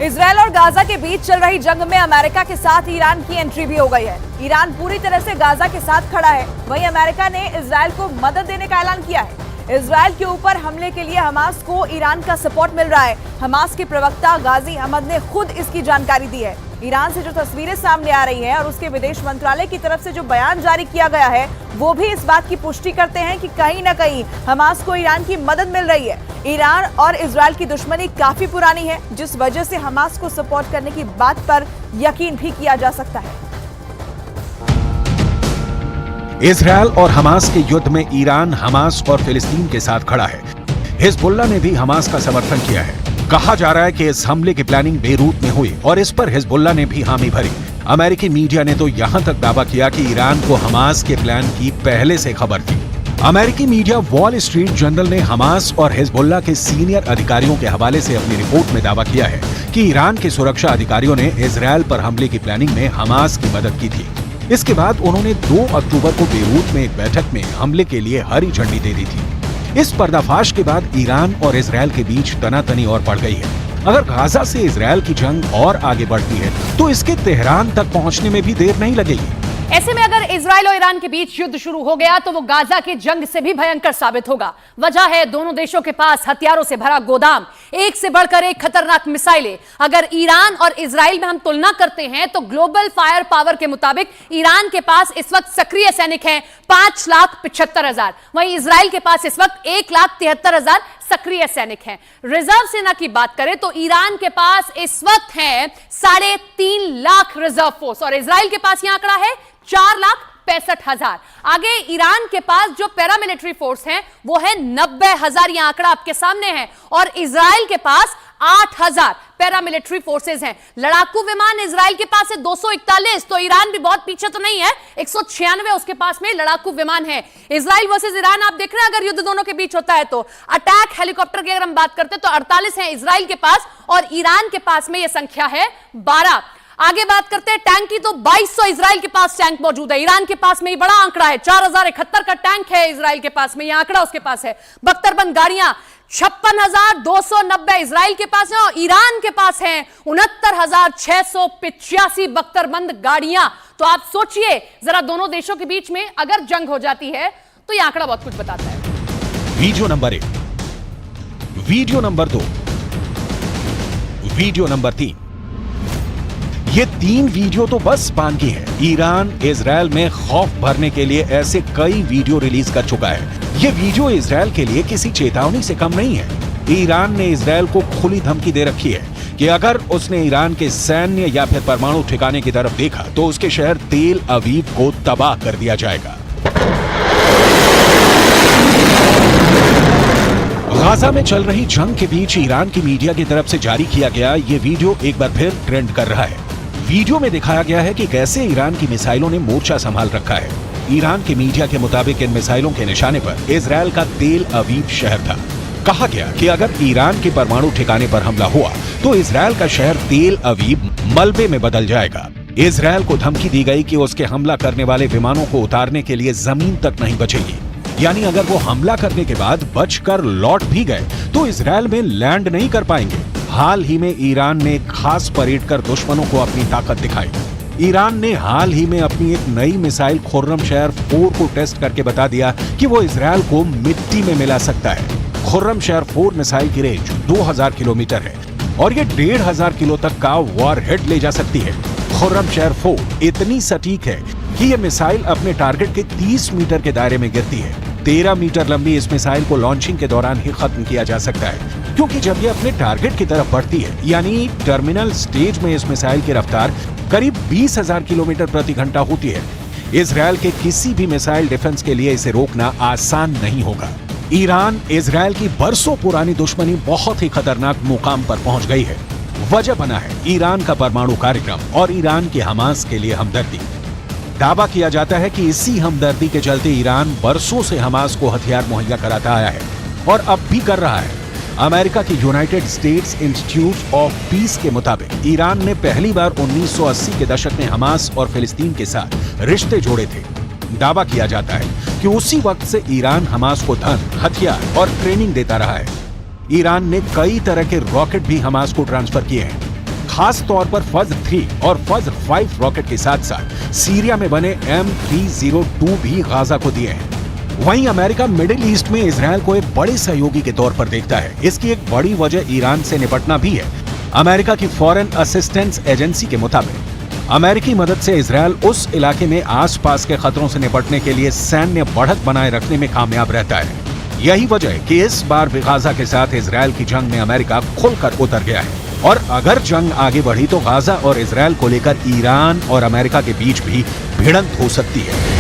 Israel और Gaza के बीच चल रही जंग में अमेरिका के साथ ईरान की एंट्री भी हो गई है। ईरान पूरी तरह से गाजा के साथ खड़ा है। वहीं अमेरिका ने इजरायल को मदद देने का ऐलान किया है। इजरायल के ऊपर हमले के लिए हमास को ईरान का सपोर्ट मिल रहा है। हमास के प्रवक्ता गाजी अहमद ने खुद इसकी जानकारी दी है। ईरान से जो तस्वीरें सामने आ रही हैं और उसके विदेश मंत्रालय की तरफ से जो बयान जारी किया गया है, वो भी इस बात की पुष्टि करते हैं कि कहीं ना कहीं हमास को ईरान की मदद मिल रही है। ईरान और इजरायल की दुश्मनी काफी पुरानी है, जिस वजह से हमास को सपोर्ट करने की बात पर यकीन भी किया जा सकता है। इजरायल और हमास के युद्ध में ईरान हमास और फिलिस्तीन के साथ खड़ा है। हिजबुल्लाह ने भी हमास का समर्थन किया है। कहा जा रहा है कि इस हमले की प्लानिंग बेरूत में हुई और इस पर हिजबुल्लाह ने भी हामी भरी। अमेरिकी मीडिया ने तो यहां तक दावा किया कि ईरान को हमास के प्लान की पहले से खबर थी। अमेरिकी मीडिया वॉल स्ट्रीट जर्नल ने हमास और हिजबुल्लाह के सीनियर अधिकारियों के हवाले से अपनी रिपोर्ट में दावा किया है कि ईरान के सुरक्षा अधिकारियों ने इजरायल पर हमले की प्लानिंग में हमास की मदद की थी। इसके बाद उन्होंने 2 अक्टूबर को बेरूत में एक बैठक में हमले के लिए हरी झंडी दे दी थी। इस पर्दाफाश के बाद ईरान और इजरायल के बीच तनातनी और बढ़ गई है। अगर गाजा से इजरायल की जंग और आगे बढ़ती है तो इसके तेहरान तक पहुंचने में भी देर नहीं लगेगी। ऐसे में अगर इजरायल और ईरान के बीच युद्ध शुरू हो गया तो वो गाजा की जंग से भी भयंकर साबित होगा। वजह है दोनों देशों के पास हथियारों से भरा गोदाम, एक से बढ़कर एक खतरनाक मिसाइलें। अगर ईरान और इजरायल में हम तुलना करते हैं तो ग्लोबल फायर पावर के मुताबिक ईरान के पास इस वक्त सक्रिय सैनिक हैं 5,75,000। वहीं इजरायल के पास इस वक्त 1,73,000 सक्रिय सैनिक हैं। रिजर्व सेना की बात करें तो ईरान के पास इस वक्त है 3.5 लाख रिजर्व फोर्स और इजरायल के पास यह आंकड़ा है 4,65,000। आगे ईरान के पास जो पैरामिलिट्री फोर्स हैं वो है 90,000। यह आंकड़ा आपके सामने है और इजरायल के पास 8,000 पैरामिलिट्री फोर्सेस हैं। लड़ाकू विमान इजरायल के पास है 241, तो ईरान भी बहुत पीछे तो नहीं है। 196 उसके पास में लड़ाकू विमान है। इजरायल वर्सेस ईरान आप देख रहे हैं, अगर युद्ध दोनों के बीच होता है तो अटैक हेलीकॉप्टर की अगर हम बात करते हैं तो 48 है इजरायल के पास और ईरान के पास में यह संख्या है 12। आगे बात करते हैं टैंक की तो 2200 इजरायल के पास टैंक मौजूद है। ईरान के पास में ये बड़ा आंकड़ा है, 4071 का टैंक है इजरायल के पास में, यह आंकड़ा उसके पास है। बख्तरबंद गाड़ियां 56,290 इजरायल के पास है और ईरान के पास है 69,685 बख्तरबंद गाड़ियां। तो आप सोचिए जरा, दोनों देशों के बीच में अगर जंग हो जाती है तो यह आंकड़ा बहुत कुछ बताता है। Video number 1, video number 2, video number 3। ये 3 वीडियो तो बस स्पान की है। ईरान इजरायल में खौफ भरने के लिए ऐसे कई वीडियो रिलीज कर चुका है। ये वीडियो इजरायल के लिए किसी चेतावनी से कम नहीं है। ईरान ने इजरायल को खुली धमकी दे रखी है कि अगर उसने ईरान के सैन्य या फिर परमाणु ठिकाने की तरफ देखा तो उसके शहर तेल अवीव को तबाह कर दिया जाएगा। गाजा में चल रही जंग के बीच ईरान की मीडिया की तरफ से जारी किया गया ये वीडियो एक बार फिर ट्रेंड कर रहा है। वीडियो में दिखाया गया है कि कैसे ईरान की मिसाइलों ने मोर्चा संभाल रखा है। ईरान की मीडिया के मुताबिक इन मिसाइलों के निशाने पर इजरायल का तेल अवीव शहर था। कहा गया कि अगर ईरान के परमाणु ठिकाने पर हमला हुआ तो इजरायल का शहर तेल अवीव मलबे में बदल जाएगा। इजरायल को धमकी दी गई कि उसके हमला करने वाले विमानों को उतारने के लिए जमीन तक नहीं बचेगी। यानी अगर वो हमला करने के बाद बचकर लौट भी गए तो इजरायल में लैंड नहीं कर पाएंगे। हाल ही में ईरान ने खास परेड कर दुश्मनों को अपनी ताकत दिखाई। ईरान ने हाल ही में अपनी एक नई मिसाइल खुर्रमशहर 4 को टेस्ट करके बता दिया कि वो इजरायल को मिट्टी में मिला सकता है। खुर्रमशहर 4 मिसाइल की रेंज 2000 किलोमीटर है और ये 1500 किलो तक का वॉरहेड ले जा सकती है। खुर्रमशहर 4 इतनी सटीक है कि ये मिसाइल अपने टारगेट के 30 मीटर के दायरे में गिरती है। 13 मीटर लंबी इस मिसाइल को लॉन्चिंग के दौरान ही खत्म किया जा सकता है, क्योंकि जब ये अपने टारगेट की तरफ बढ़ती है यानी टर्मिनल स्टेज में इस मिसाइल की रफ्तार करीब 20,000 किलोमीटर प्रति घंटा होती है। इजरायल के किसी भी मिसाइल डिफेंस के लिए इसे रोकना आसान नहीं होगा। ईरान इजरायल की बरसों पुरानी दुश्मनी बहुत ही खतरनाक मुकाम पर पहुंच गई है। वजह बना है ईरान का परमाणु कार्यक्रम और ईरान की हमास के लिए हमदर्दी। दावा किया जाता है कि इसी हमदर्दी के चलते ईरान बरसों से हमास को हथियार मुहैया कराता आया है और अब भी कर रहा है। अमेरिका की United states institute of peace के मुताबिक ईरान ने पहली बार 1980 के दशक में हमास और फिलिस्तीन के साथ रिश्ते जोड़े थे। दावा किया जाता है कि उसी वक्त से ईरान हमास को धन, हथियार और ट्रेनिंग देता रहा है। ईरान ने कई तरह के रॉकेट भी हमास को ट्रांसफर किए हैं। खास तौर पर फज्र 3 और फज्र 5 रॉकेट के साथ साथ सीरिया में बने M302 भी गाजा को दिए हैं। वहीं अमेरिका मिडिल ईस्ट में इजरायल को एक बड़े सहयोगी के तौर पर देखता है। इसकी एक बड़ी वजह ईरान से निपटना भी है। अमेरिका की फॉरेन असिस्टेंस एजेंसी के मुताबिक अमेरिकी मदद से इजरायल उस इलाके में आसपास के खतरों से निपटने के लिए सैन्य बढ़त बनाए रखने में कामयाब रहता है। यही वजह है कि इस बार भी गाजा के साथ इजरायल की जंग में अमेरिका खुलकर उतर गया है। और अगर जंग आगे बढ़ी तो गाजा और इजरायल को लेकर ईरान और अमेरिका के बीच भी भिड़ंत हो सकती है।